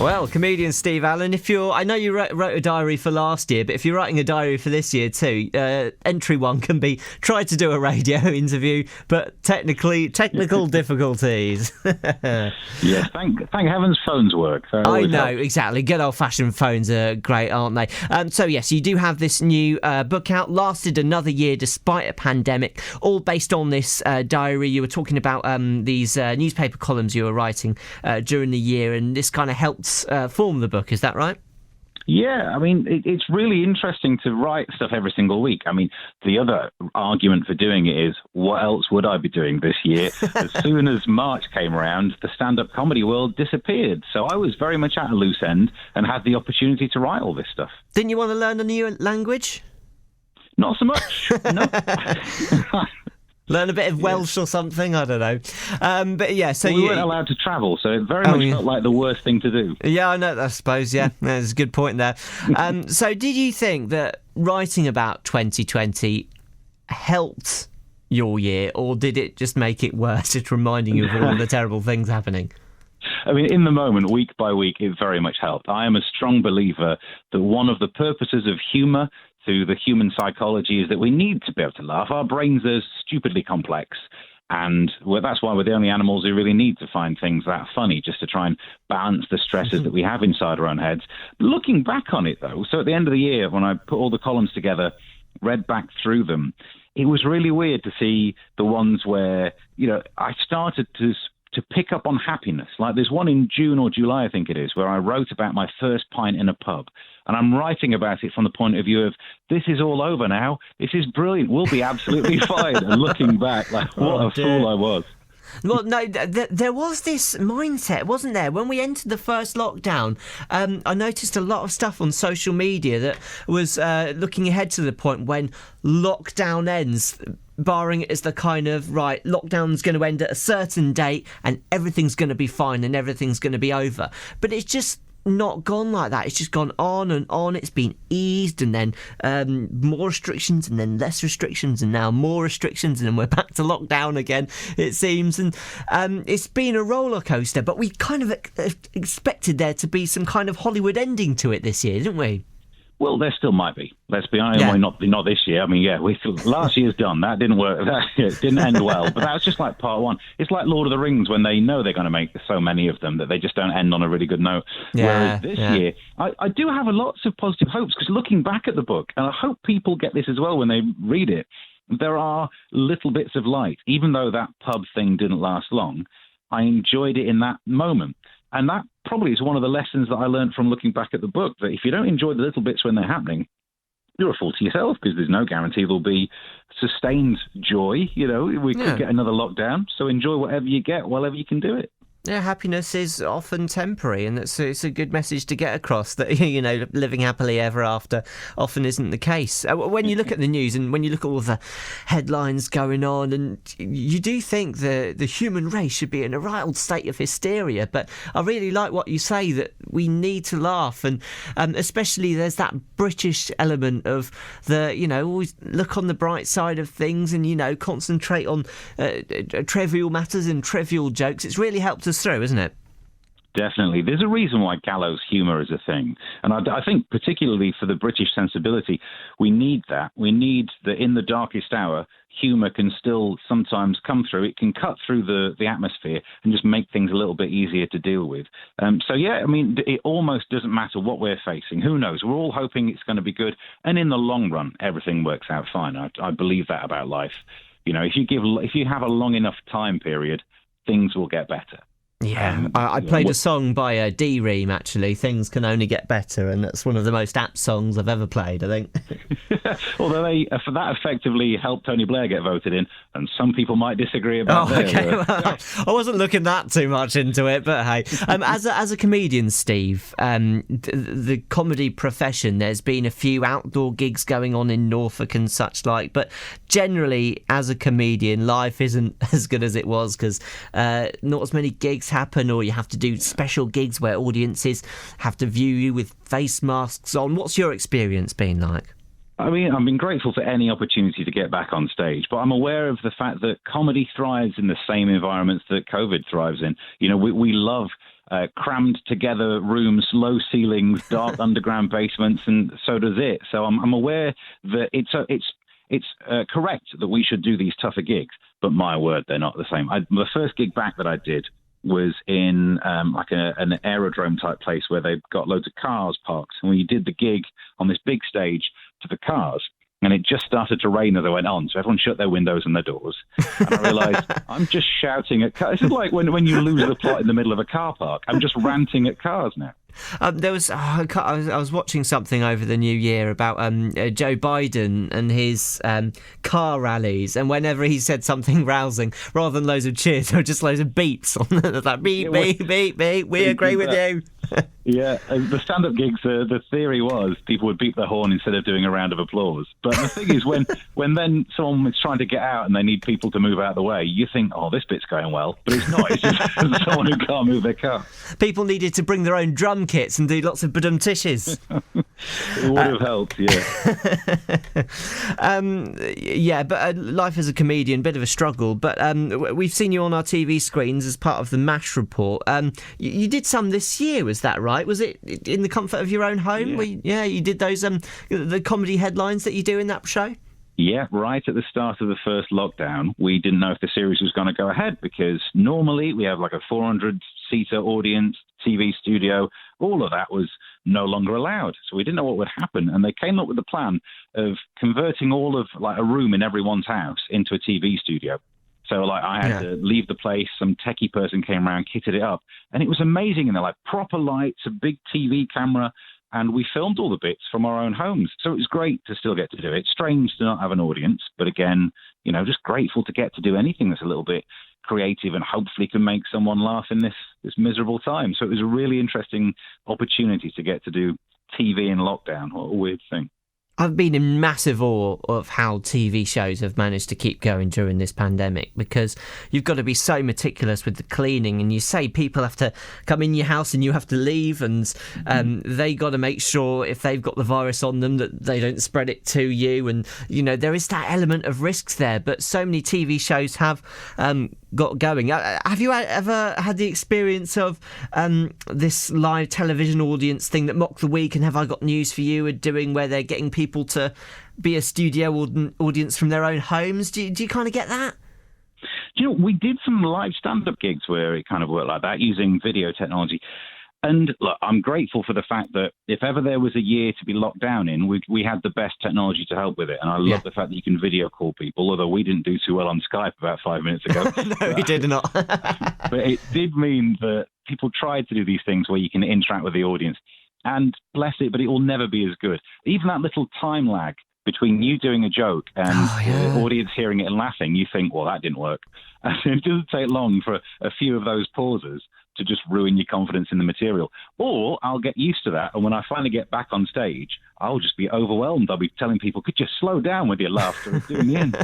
Well, comedian Steve Allen, I know you wrote a diary for last year, but if you're writing a diary for this year too, entry one can be try to do a radio interview, but technical difficulties. Yeah, thank heavens phones work. I know, exactly. Good old-fashioned phones are great, aren't they? So yes, you do have this new book out, lasted another year despite a pandemic, all based on this diary. You were talking about these newspaper columns you were writing during the year, and this kind of helped form the book, is that right? Yeah, I mean, it's really interesting to write stuff every single week. I mean, the other argument for doing it is, what else would I be doing this year? As soon as March came around, the stand-up comedy world disappeared. So I was very much at a loose end and had the opportunity to write all this stuff. Didn't you want to learn a new language? Not so much, no. Learn a bit of Welsh or something, I don't know. But yeah, so we weren't allowed to travel, so it very much felt like the worst thing to do. Yeah, I know, I suppose, yeah. There's a good point there. So did you think that writing about 2020 helped your year, or did it just make it worse, just reminding you of all the terrible things happening? I mean, in the moment, week by week, it very much helped. I am a strong believer that one of the purposes of humour to the human psychology is that we need to be able to laugh. Our brains are stupidly complex, and that's why we're the only animals who really need to find things that funny, just to try and balance the stresses that we have inside our own heads. Looking back on it, though, so at the end of the year, when I put all the columns together, read back through them, it was really weird to see the ones where, I started to pick up on happiness. Like there's one in June or July, I think it is, where I wrote about my first pint in a pub. And I'm writing about it from the point of view of, this is all over now. This is brilliant. We'll be absolutely fine. And looking back, like, what a fool I was. Well, no, there was this mindset, wasn't there? When we entered the first lockdown, I noticed a lot of stuff on social media that was looking ahead to the point when lockdown ends, barring it as the kind of, right, lockdown's going to end at a certain date and everything's going to be fine and everything's going to be over. But it's just not gone like that. It's just gone on and on. It's been eased, and then more restrictions, and then less restrictions, and now more restrictions, and then we're back to lockdown again, it seems. And it's been a roller coaster, but we kind of expected there to be some kind of Hollywood ending to it this year, didn't we? Well, there still might be. Let's be honest. Yeah. Not this year. I mean, yeah, last year's done. That didn't work. It didn't end well. But that was just like part one. It's like Lord of the Rings when they know they're going to make so many of them that they just don't end on a really good note. Yeah, whereas this year, I do have lots of positive hopes, because looking back at the book, and I hope people get this as well when they read it, there are little bits of light. Even though that pub thing didn't last long, I enjoyed it in that moment. And that probably is one of the lessons that I learned from looking back at the book, that if you don't enjoy the little bits when they're happening, you're a fool to yourself, because there's no guarantee there'll be sustained joy. We could get another lockdown. So enjoy whatever you get, wherever you can do it. Yeah, happiness is often temporary, and it's a good message to get across, that, living happily ever after often isn't the case. When you look at the news and when you look at all the headlines going on, and you do think the human race should be in a right state of hysteria, but I really like what you say, that we need to laugh, and especially there's that British element of always look on the bright side of things, and, concentrate on trivial matters and trivial jokes. It's really helped us through, isn't it? Definitely. There's a reason why gallows humour is a thing. And I think particularly for the British sensibility, we need that. We need that in the darkest hour, humour can still sometimes come through. It can cut through the atmosphere and just make things a little bit easier to deal with. It almost doesn't matter what we're facing. Who knows? We're all hoping it's going to be good. And in the long run, everything works out fine. I believe that about life. If you have a long enough time period, things will get better. Yeah, I played a song by D-Ream, actually, Things Can Only Get Better, and that's one of the most apt songs I've ever played, I think. Although that effectively helped Tony Blair get voted in, and some people might disagree about that. Okay. Well, I wasn't looking that too much into it, but hey. As a comedian, Steve, the comedy profession, there's been a few outdoor gigs going on in Norfolk and such like, but generally, as a comedian, life isn't as good as it was, because not as many gigs happen, or you have to do special gigs where audiences have to view you with face masks on. What's your experience been like? I mean, I've been grateful for any opportunity to get back on stage, but I'm aware of the fact that comedy thrives in the same environments that COVID thrives in. We love crammed together rooms, low ceilings, dark underground basements, and so does it. So I'm aware that it's correct that we should do these tougher gigs, but my word, they're not the same. The first gig back that I did was in an aerodrome type place where they've got loads of cars parked. And we did the gig on this big stage to the cars. And it just started to rain as I went on. So everyone shut their windows and their doors. And I realised I'm just shouting at cars. This is like when you lose the plot in the middle of a car park. I'm just ranting at cars now. I was watching something over the New Year about Joe Biden and his car rallies, and whenever he said something rousing, rather than loads of cheers, there were just loads of beeps on like beep, beep, beep, beep. We agree with you. Yeah, the stand-up gigs, the theory was people would beep their horn instead of doing a round of applause. But the thing is, when then someone is trying to get out and they need people to move out of the way, you think, oh, this bit's going well. But it's not. It's just someone who can't move their car. People needed to bring their own drum kits and do lots of badum-tishes. It would have helped, yeah. But life as a comedian, bit of a struggle. But we've seen you on our TV screens as part of the MASH report. You did some this year, was that right? Was it in the comfort of your own home? Yeah, you did those the comedy headlines that you do in that show? Yeah, right at the start of the first lockdown, we didn't know if the series was going to go ahead because normally we have like a 400-seater audience, TV studio. All of that was no longer allowed. So we didn't know what would happen. And they came up with the plan of converting all of like a room in everyone's house into a TV studio. So like I had to leave the place. Some techie person came around, kitted it up. And it was amazing. And they're like proper lights, a big TV camera. And we filmed all the bits from our own homes. So it was great to still get to do it. Strange to not have an audience. But again, just grateful to get to do anything that's a little bit creative and hopefully can make someone laugh in this miserable time. So it was a really interesting opportunity to get to do TV in lockdown. What a weird thing. I've been in massive awe of how TV shows have managed to keep going during this pandemic, because you've got to be so meticulous with the cleaning, and you say people have to come in your house and you have to leave, and they got to make sure if they've got the virus on them that they don't spread it to you, and there is that element of risks there, but so many TV shows have got going. Have you ever had the experience of this live television audience thing that Mock the Week and Have I Got News for You are doing, where they're getting people to be a studio audience from their own homes? Do you kind of get that? We did some live stand-up gigs where it kind of worked like that, using video technology. And look, I'm grateful for the fact that if ever there was a year to be locked down in, we had the best technology to help with it. And I love the fact that you can video call people, although we didn't do too well on Skype about 5 minutes ago. No, we did not. But it did mean that people tried to do these things where you can interact with the audience. And bless it, but it will never be as good. Even that little time lag between you doing a joke and the audience hearing it and laughing, you think, well, that didn't work. And it doesn't take long for a few of those pauses to just ruin your confidence in the material. Or I'll get used to that, and when I finally get back on stage, I'll just be overwhelmed. I'll be telling people, could you slow down with your laughter? It's doing the end.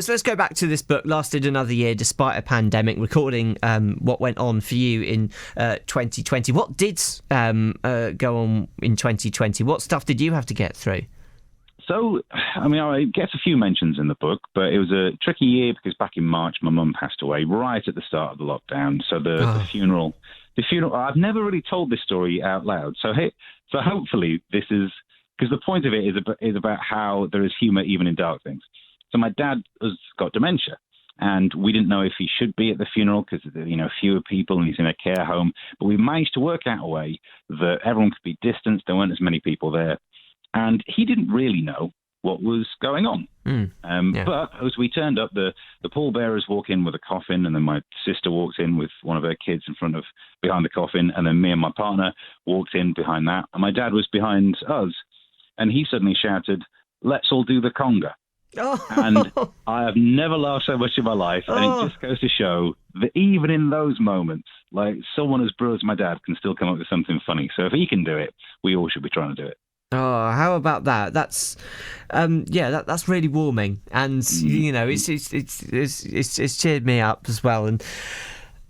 So let's go back to this book. Lasted another year despite a pandemic, recording what went on for you in 2020. What did go on in 2020? What stuff did you have to get through? So, it gets a few mentions in the book, but it was a tricky year because back in March, my mum passed away right at the start of the lockdown. So the funeral, I've never really told this story out loud. So hopefully this is, because the point of it is about how there is humour even in dark things. So my dad has got dementia, and we didn't know if he should be at the funeral because, fewer people and he's in a care home. But we managed to work out a way that everyone could be distanced. There weren't as many people there. And he didn't really know what was going on. But as we turned up, the pallbearers walk in with a coffin, and then my sister walks in with one of her kids behind the coffin, and then me and my partner walked in behind that. And my dad was behind us, and he suddenly shouted, "Let's all do the conga." And I have never laughed so much in my life, and it just goes to show that even in those moments, like someone as brilliant as my dad can still come up with something funny. So if he can do it, we all should be trying to do it. Oh, how about that? That's, that's really warming, and it's cheered me up as well. And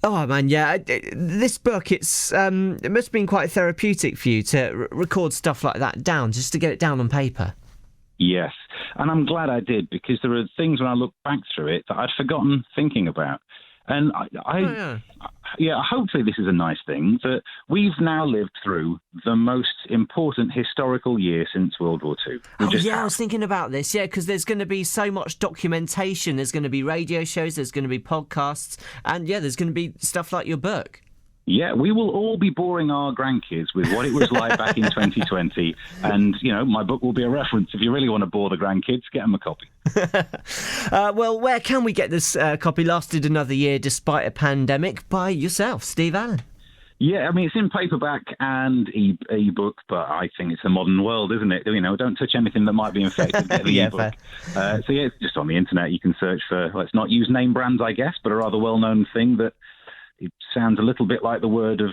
oh man, this book, it must have been quite therapeutic for you to record stuff like that down, just to get it down on paper. Yes, and I'm glad I did, because there are things when I look back through it that I'd forgotten thinking about. And hopefully this is a nice thing, that we've now lived through the most important historical year since World War II. I was thinking about this, because there's going to be so much documentation. There's going to be radio shows, there's going to be podcasts, and there's going to be stuff like your book. Yeah, we will all be boring our grandkids with what it was like back in 2020. And, my book will be a reference. If you really want to bore the grandkids, get them a copy. Well, where can we get this copy? Lasted another year despite a pandemic, by yourself, Steve Allen. Yeah, I mean, it's in paperback and e-book, but I think it's a modern world, isn't it? Don't touch anything that might be infected. Get the e-book. It's just on the internet. You can search for, let's not use name brands, I guess, but a rather well-known thing that it sounds a little bit like the word of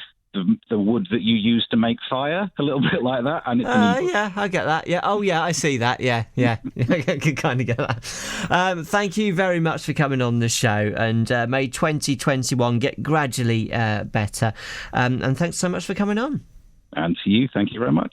the wood that you use to make fire, a little bit like that. And it's I get that. Yeah. Oh, yeah, I see that. Yeah. I can kind of get that. Thank you very much for coming on the show, and may 2021 get gradually better. And thanks so much for coming on. And to you, thank you very much.